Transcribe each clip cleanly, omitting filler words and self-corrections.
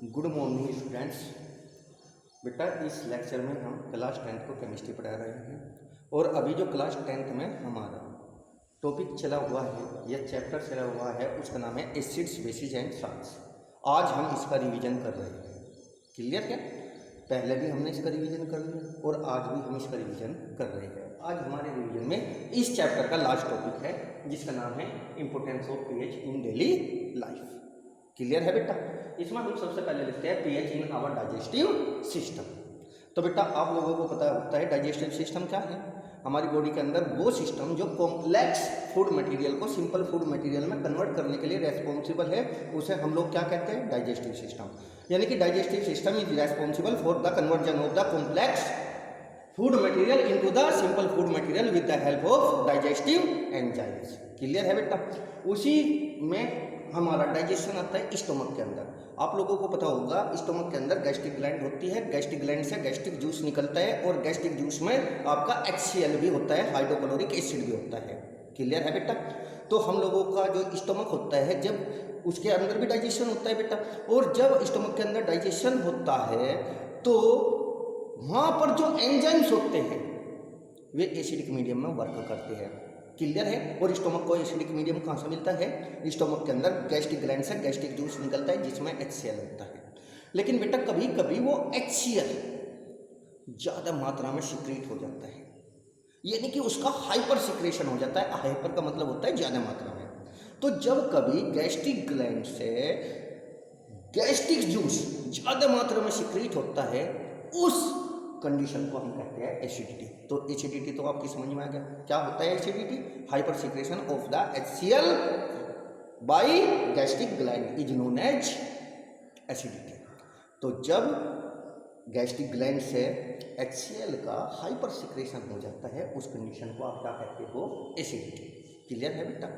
Good morning students. बेटा इस lecture में हम क्लास 10th को केमिस्ट्री पढ़ा रहे हैं और अभी जो क्लास 10th में हमारा टॉपिक चला हुआ है या चैप्टर चला हुआ है उसका नाम है एसिड्स बेसिस एंड साल्ट्स। आज हम इसका रिवीजन कर रहे हैं। क्लियर है? पहले भी हमने इसका रिवीजन कर लिया और आज भी हम इसका रिवीजन कर रहे हैं। आज हमारे रिवीजन में इस चैप्टर का लास्ट टॉपिक है जिसका नाम है importance of pH in daily life. Clear है बेटा? इसमें हम सबसे पहले लिखते हैं pH in our digestive system. तो बेटा आप लोगों को पता होता है डाइजेस्टिव सिस्टम क्या है। हमारी बॉडी के अंदर वो सिस्टम जो कॉम्प्लेक्स फूड मटेरियल को सिंपल फूड मटेरियल में कन्वर्ट करने के लिए रेस्पॉन्सिबल है, उसे हम लोग क्या कहते हैं? Digestive system. यानी कि digestive system is responsible for the conversion of the complex food material into the simple food material with the help of digestive enzymes. Clear है बेटा? उसी में हमारा डाइजेशन आता है स्टोमक के अंदर। आप लोगों को पता होगा स्टोमक के अंदर गैस्ट्रिक ग्लैंड होती है, गैस्ट्रिक ग्लैंड से गैस्ट्रिक जूस निकलता है और गैस्ट्रिक जूस में आपका HCl भी होता है, हाइड्रोक्लोरिक एसिड भी होता है। क्लियर है बेटा? तो हम लोगों का जो स्टोमक होता है जब उसके अंदर भी डाइजेशन होता है बेटा, और जब स्टोमक के अंदर डाइजेशन होता है तो वहाँ पर जो एंजाइम्स होते हैं वे एसिडिक मीडियम में वर्क करते हैं। क्लियर है? और स्टोमक को एसिडिक मीडियम कहाँ से मिलता है? स्टोमक के अंदर गैस्ट्रिक ग्लैंड से गैस्ट्रिक जूस निकलता है जिसमें HCl होता है। लेकिन बेटा कभी कभी वो HCl ज़्यादा मात्रा में सिक्रीट हो जाता है, यानी कि उसका हाइपर सिक्रेशन हो जाता है। हाइपर का मतलब होता है ज़्यादा मात्रा में। तो जब कभी गैस्ट्रिक ग्लैंड से गैस्ट्रिक जूस ज़्यादा मात्रा में सिक्रीट होता है उस कंडीशन को हम कहते हैं एसिडिटी। तो एसिडिटी तो आपकी समझ में आ गया क्या होता है acidity? Hyper secretion of the HCl by gastric gland is known as acidity. तो जब गैस्ट्रिक ग्लैंड से HCl का हाइपर सिक्रेशन हो जाता है उस कंडीशन को आप क्या कहते हो? एसिडिटी। क्लियर है बेटा?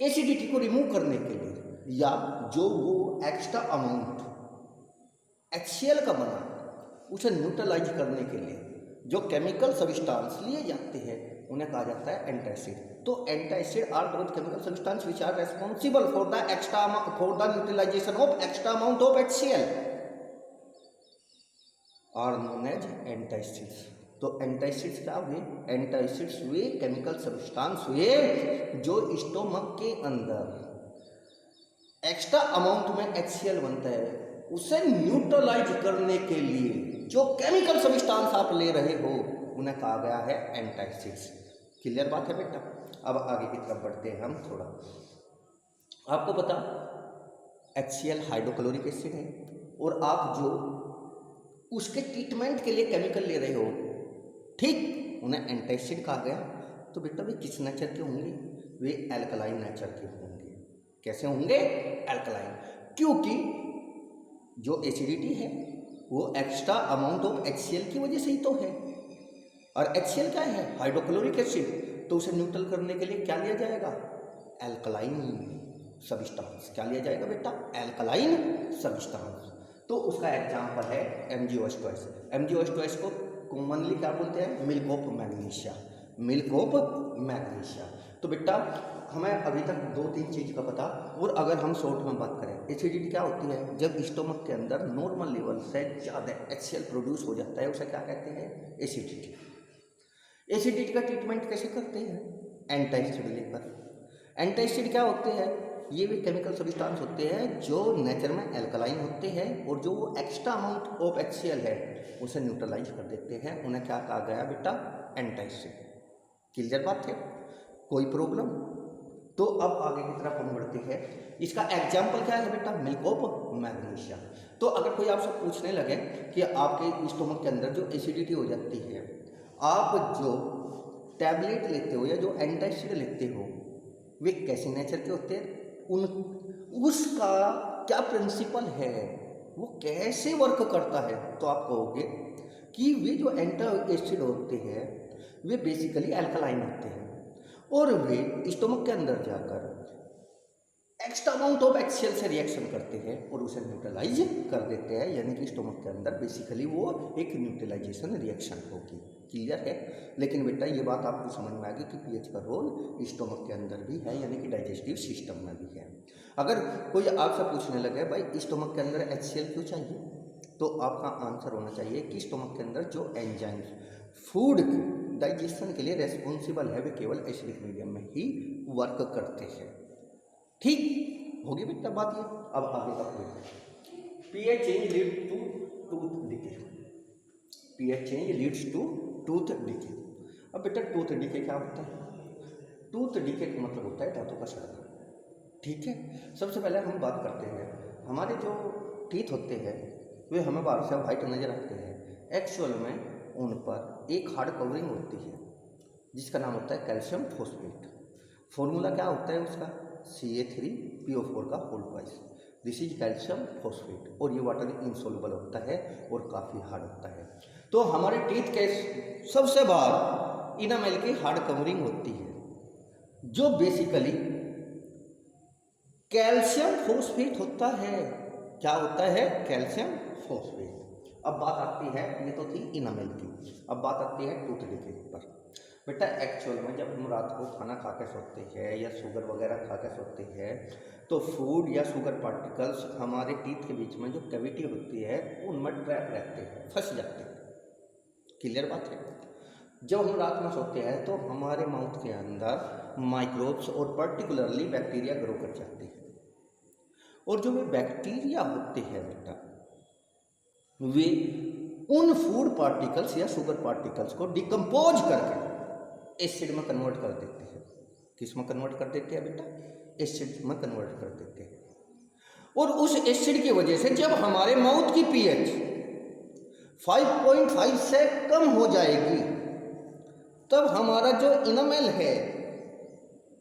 एसिडिटी को रिमूव करने के लिए या जो वो एक्स्ट्रा अमाउंट HCl का बना उसे न्यूट्रलाइज करने के लिए जो केमिकल सब्सटेंस लिए जाते हैं उन्हें कहा जाता है एंटासिड। तो antacid are those chemical substance which are responsible for the neutralisation of extra amount of HCl are known as antacids. तो एंटासिड्स क्या हुए? एंटासिड्स हुए केमिकल सब्सटेंस हुए जो स्टोमक के अंदर एक्स्ट्रा अमाउंट में HCl बनता है उसे न्यूट्रलाइज करने के लिए जो केमिकल सब्सटेंस आप ले रहे हो उन्हें कहा गया है एंटासिड्स। क्लियर बात है बेटा? अब आगे की तरफ बढ़ते हैं हम थोड़ा। आपको पता HCl हाइड्रोक्लोरिक एसिड है और आप जो उसके ट्रीटमेंट के लिए केमिकल ले रहे हो, ठीक, उन्हें एंटासिड कहा गया। तो बेटा वे किस नेचर के होंगे? वे एल्कलाइन नेचर के होंगे। कैसे होंगे? एल्कलाइन। क्योंकि जो एसिडिटी है वो एक्स्ट्रा अमाउंट ऑफ HCl की वजह से ही तो है, और HCl क्या है? Hydrochloric acid. तो उसे न्यूट्रल करने के लिए क्या लिया जाएगा? Alkaline substance. क्या लिया जाएगा बेटा? Alkaline substance. तो उसका एग्जांपल है MgOH2। MgOH2 को कॉमनली क्या बोलते हैं? Milk of magnesia. Milk of magnesia. तो बेटा हमें अभी तक 2-3 चीज़ का पता। और अगर हम शॉर्ट में बात करें, एसिडिटी क्या होती है? जब स्टोमक के अंदर नॉर्मल लेवल से ज़्यादा HCl प्रोड्यूस हो जाता है उसे क्या कहते हैं? एसिडिटी। एसिडिटी का ट्रीटमेंट कैसे करते हैं? एंटासिड लेकर। एंटासिड क्या होते हैं? ये भी केमिकल सब्सटेंस होते हैं जो नेचर में एल्कलाइन होते हैं और जो वो एक्स्ट्रा अमाउंट ऑफ HCl है उसे न्यूट्रलाइज कर देते हैं। उन्हें क्या कहा गया बेटा? एंटासिड। क्लियर बात है? कोई प्रॉब्लम? तो अब आगे की तरफ हम बढ़ते हैं। इसका एग्जाम्पल क्या है बेटा? Milk of magnesia. तो अगर कोई आपसे पूछने लगे कि आपके स्टोमक के अंदर जो एसिडिटी हो जाती है, आप जो टैबलेट लेते हो या जो एंटासिड लेते हो वे कैसे नेचर के होते हैं? उसका क्या प्रिंसिपल है, वो कैसे वर्क करता है? तो आप कहोगे कि वे जो एंटासिड होते हैं वे बेसिकली एल्कलाइन होते हैं और वे स्टोमक के अंदर जाकर एक्स्ट्रा अमाउंट ऑफ HCl से रिएक्शन करते हैं और उसे न्यूट्रलाइज कर देते हैं, यानी कि स्टोमक के अंदर बेसिकली वो एक न्यूट्रलाइजेशन रिएक्शन होगी। क्लियर है? लेकिन बेटा ये बात आपको समझ में आ गई कि पीएच का रोल स्टोमक के अंदर भी है, यानी कि डाइजेस्टिव सिस्टम में भी है। अगर कोई आपसे पूछने लगे भाई स्टोमक के अंदर HCl क्यों चाहिए, तो आपका आंसर होना चाहिए कि स्टोमक के अंदर जो एंजाइम्स फूड डाइजेशन के लिए रेस्पॉन्सिबल है वे केवल एसिडिक मीडियम में ही वर्क करते हैं। ठीक होगी बेटा बात ये। अब आगे का point, pH change lead to tooth decay. PH change leads to tooth decay. अब बेटा टूथ डिके क्या होता है? टूथ डिके का मतलब होता है दांतों का सड़ना। ठीक है, सबसे पहले हम बात करते हैं, हमारे जो टीथ होते हैं वे हमें बाहर से वाइट नजर आते हैं, एक्चुअल में उन पर एक हार्ड कवरिंग होती है जिसका नाम होता है कैल्शियम फॉस्फेट। फॉर्मूला क्या होता है उसका? Ca3PO4 का whole twice. This is calcium phosphate, और ये वाटर इंसोल्युबल होता है और काफ़ी हार्ड होता है। तो हमारे टीथ के सबसे बाहर इनामेल की हार्ड कवरिंग होती है जो बेसिकली कैल्शियम फॉस्फेट होता है। क्या होता है? Calcium phosphate. अब बात आती है, ये तो थी इनामेल की, अब बात आती है टूथ डिके पर। बेटा एक्चुअल में जब हम रात को खाना खा के सोते हैं या शुगर वगैरह खा के सोते हैं तो फूड या शुगर पार्टिकल्स हमारे टीथ के बीच में जो कैविटी होती है उनमें ट्रैप रहते हैं, फंस जाते हैं। क्लियर बात है? जब हम रात में सोते हैं तो हमारे माउथ के अंदर माइक्रोब्स और पर्टिकुलरली बैक्टीरिया ग्रो कर जाते हैं, और जो वे बैक्टीरिया होते हैं बेटा वे उन फूड पार्टिकल्स या शुगर पार्टिकल्स को डिकम्पोज करके एसिड में कन्वर्ट कर देते हैं। किस में कन्वर्ट कर देते हैं बेटा? एसिड में कन्वर्ट कर देते हैं। और उस एसिड की वजह से जब हमारे माउथ की पीएच 5.5 से कम हो जाएगी तब हमारा जो इनामेल है,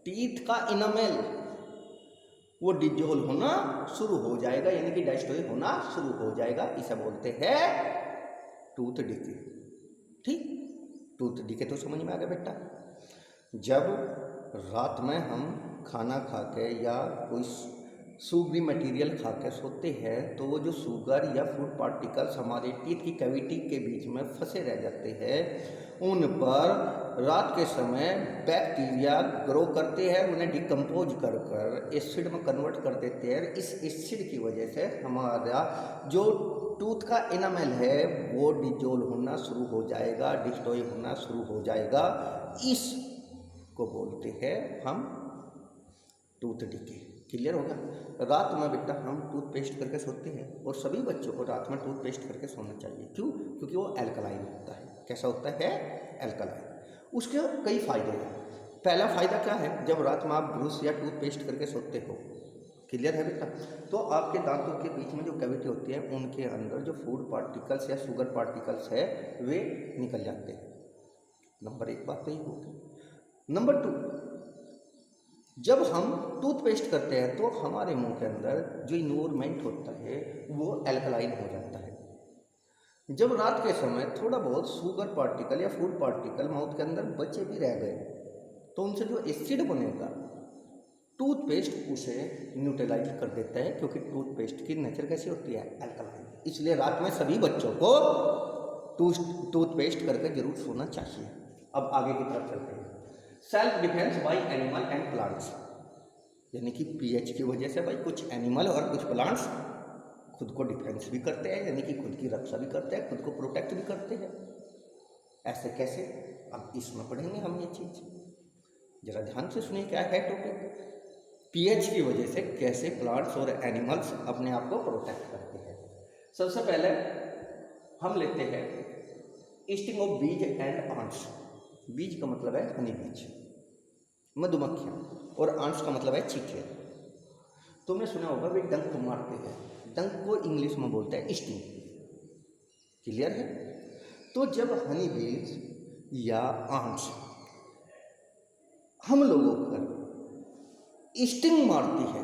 टीथ का इनामेल, वो डिजोल्व होना शुरू हो जाएगा, यानी कि डाइस्टोई होना शुरू हो जाएगा। इसे बोलते हैं टूथ डिके। ठीक, टूथ डिके तो समझ में आ गया बेटा। जब रात में हम खाना खा के या कोई शुगरी मटेरियल खा के सोते हैं तो वो जो शुगर या फूड पार्टिकल्स हमारे टीथ की कैविटी के बीच में फंसे रह जाते हैं, उन पर रात के समय बैक्टीरिया ग्रो करते हैं, उन्हें डिकम्पोज कर कर एसिड में कन्वर्ट कर देते हैं। इस एसिड की वजह से हमारा जो टूथ का इनामेल है वो डिजोल्व होना शुरू हो जाएगा, डिस्ट्रॉय होना शुरू हो जाएगा। इस को बोलते हैं हम टूथ डिके। क्लियर होगा? रात में बेटा हम टूथपेस्ट करके सोते हैं, और सभी बच्चों को रात में टूथपेस्ट करके सोना चाहिए। क्यों? क्योंकि वो एल्कलाइन होता है। कैसा होता है? एल्कलाइन। उसके कई फायदे हैं। पहला फायदा क्या है? जब रात में आप ब्रश या टूथपेस्ट करके सोते हो, क्लियर है बेटा, तो आपके दांतों के बीच में जो कैविटी होती है उनके अंदर जो फूड पार्टिकल्स या शुगर पार्टिकल्स है वे निकल जाते हैं। नंबर एक बात तो ये होगी। नंबर 2, जब हम टूथपेस्ट करते हैं तो हमारे मुंह के अंदर जो इन्वायरमेंट होता है वो एल्कलाइन हो जाता है। जब रात के समय थोड़ा बहुत शुगर पार्टिकल या फूड पार्टिकल माउथ के अंदर बचे भी रह गए तो उनसे जो एसिड बनेगा टूथपेस्ट उसे न्यूट्रलाइज कर देता है, क्योंकि टूथपेस्ट की नेचर कैसी होती है? एल्कलाइन। इसलिए रात में सभी बच्चों को टूथपेस्ट करके जरूर सोना चाहिए। अब आगे की तरफ चलते हैं। Self defence bye animal and plants, यानी कि पीएच की वजह से भाई कुछ एनिमल और कुछ प्लांट्स खुद को डिफेंस भी करते हैं, यानी कि खुद की रक्षा भी करते हैं, खुद को प्रोटेक्ट भी करते हैं। ऐसे कैसे? अब इसमें पढ़ेंगे हम ये चीज, जरा ध्यान से सुनिए क्या है टॉपिक। पीएच की वजह से कैसे प्लांट्स और एनिमल्स अपने आप को प्रोटेक्ट करते हैं। सबसे पहले हम लेते हैं ईस्टिंग ऑफ बीज एंड आंट्स। बीज का मतलब है हनी बीज, मधुमक्खियाँ, और आंट्स का मतलब है चींटियाँ। तुमने सुना होगा वे डंक मारते हैं, डंक को इंग्लिश में बोलते हैं स्टिंग। क्लियर है? तो जब हनी बीज या आंट्स हम लोगों पर स्टिंग मारती है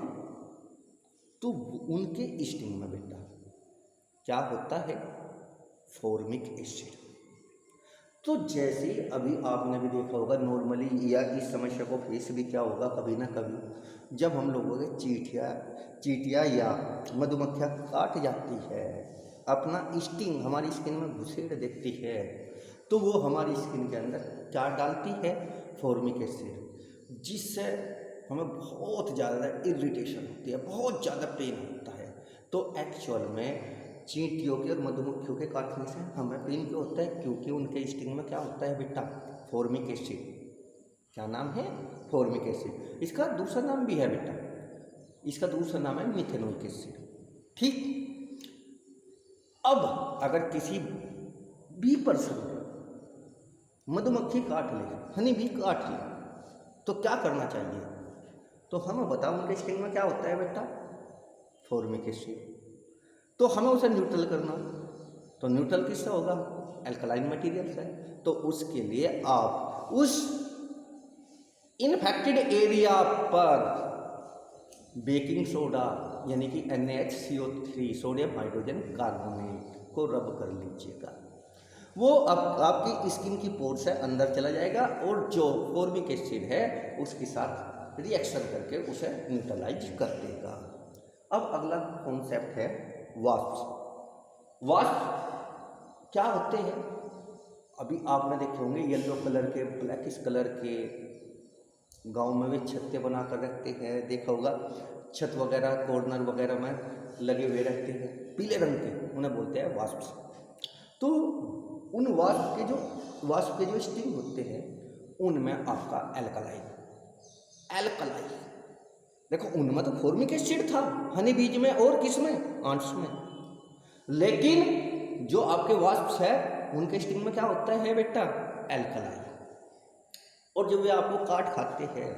तो उनके स्टिंग में बेटा क्या होता है? Formic acid. तो जैसे अभी आपने भी देखा होगा नॉर्मली, या इस समस्या को फेस भी क्या होगा कभी ना कभी, जब हम लोगों के चींटियाँ या मधुमक्खियाँ काट जाती है, अपना स्टिंग हमारी स्किन में घुसेड़ देती है, तो वो हमारी स्किन के अंदर क्या डालती है, फॉर्मिक एसिड, जिससे हमें बहुत ज़्यादा इरिटेशन होती है, बहुत ज़्यादा पेन होता है। तो एक्चुअल में चींटियों के और मधुमक्खियों के काटने से हमें पेन क्यों होता है, क्योंकि उनके स्टिंग में क्या होता है बेटा, फॉर्मिक एसिड। क्या नाम है, फॉर्मिक एसिड। इसका दूसरा नाम भी है बेटा, इसका दूसरा नाम है मिथेनोइक एसिड। ठीक। अब अगर किसी बी पर्सन मधुमक्खी काट ले, हनी बी काट ले, तो क्या करना चाहिए, तो हमें बताओ उनके स्टिंग में क्या होता है बेटा, फॉर्मिक एसिड। तो हमें उसे न्यूट्रल करना, तो न्यूट्रल किससे होगा, एल्कलाइन मटेरियल से। तो उसके लिए आप उस इन्फेक्टेड एरिया पर बेकिंग सोडा यानी कि NaHCO3 सोडियम हाइड्रोजन कार्बोनेट को रब कर लीजिएगा। वो अब आपकी स्किन की पोर से अंदर चला जाएगा और जो फॉर्मिक एसिड है उसके साथ रिएक्शन करके उसे न्यूट्रलाइज कर देगा। अब अगला कॉन्सेप्ट है वास्प। वास्प क्या होते हैं, अभी आपने देखे होंगे येलो कलर के, ब्लैकिश कलर के, गांव में भी छत्ते बना कर रखते हैं, देखा होगा छत वगैरह कॉर्नर वगैरह में लगे हुए रहते हैं, पीले रंग के, उन्हें बोलते हैं वास्प। तो उन वास्प के जो स्टिंग होते हैं उनमें आपका एल्कलाई देखो, उनमें तो फॉर्मिक एसिड था हनी बीज में और किसमें, आंट्स में, लेकिन जो आपके वास्प है उनके स्टिंग में क्या होता है बेटा, एल्कलाई। और जब वे आपको काट खाते हैं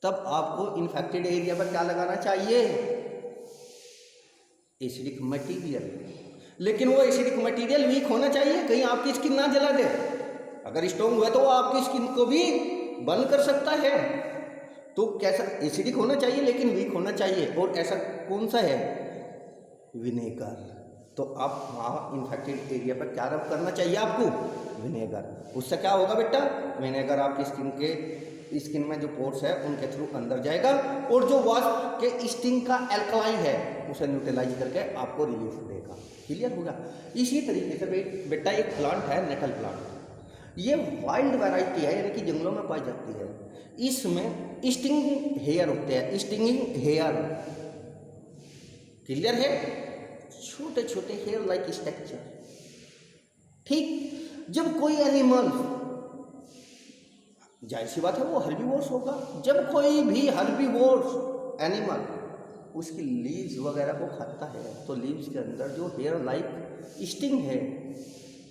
तब आपको इन्फेक्टेड एरिया पर क्या लगाना चाहिए, एसिडिक मटेरियल। लेकिन वो एसिडिक मटेरियल वीक होना चाहिए, कहीं आपकी स्किन ना जला दे। अगर स्ट्रॉन्ग हुआ तो वो आपकी स्किन को भी बर्न कर सकता है। तो कैसा, एसिडिक होना चाहिए लेकिन वीक होना चाहिए। और ऐसा कौन सा है, विनेगर। तो आप वहाँ इन्फेक्टेड एरिया पर क्या रब करना चाहिए आपको, विनेगर। उससे क्या होगा बेटा, विनेगर आपकी स्किन में जो पोर्स है उनके थ्रू अंदर जाएगा और जो वास्प के स्टिंग का एल्कलाई है उसे न्यूट्रलाइज करके आपको रिलीफ देगा। क्लियर होगा। इसी तरीके से बेटा एक प्लांट है नेटल प्लांट, ये वाइल्ड वैरायटी है यानी कि जंगलों में पाई जाती है। इसमें स्टिंगिंग हेयर होते हैं, स्टिंगिंग हेयर, क्लियर है, छोटे छोटे हेयर लाइक स्ट्रक्चर। ठीक। जब कोई एनिमल, जाहिर सी बात है वो हर्बीवोर्स होगा, जब कोई भी हर्बीवोर्स एनिमल उसकी लीव्स वगैरह को खाता है तो लीव्स के अंदर जो हेयर लाइक स्टिंग है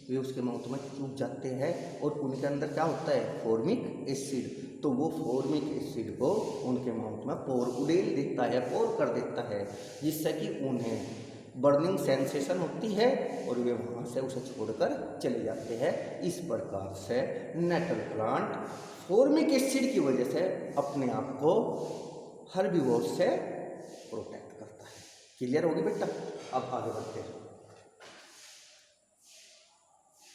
वे उसके माउथ में चुभ जाते हैं और उनके अंदर क्या होता है, फॉर्मिक एसिड। तो वो फॉर्मिक एसिड को उनके माउथ में पोर उड़ेल देता है, पोर कर देता है, जिससे कि उन्हें बर्निंग सेंसेशन होती है और वे वहाँ से उसे छोड़कर चले जाते हैं। इस प्रकार से नेटल प्लांट फॉर्मिक एसिड की वजह से अपने आप को हर्बीवोर से प्रोटेक्ट करता है। क्लियर होगी बेटा। अब आगे बढ़ते हैं।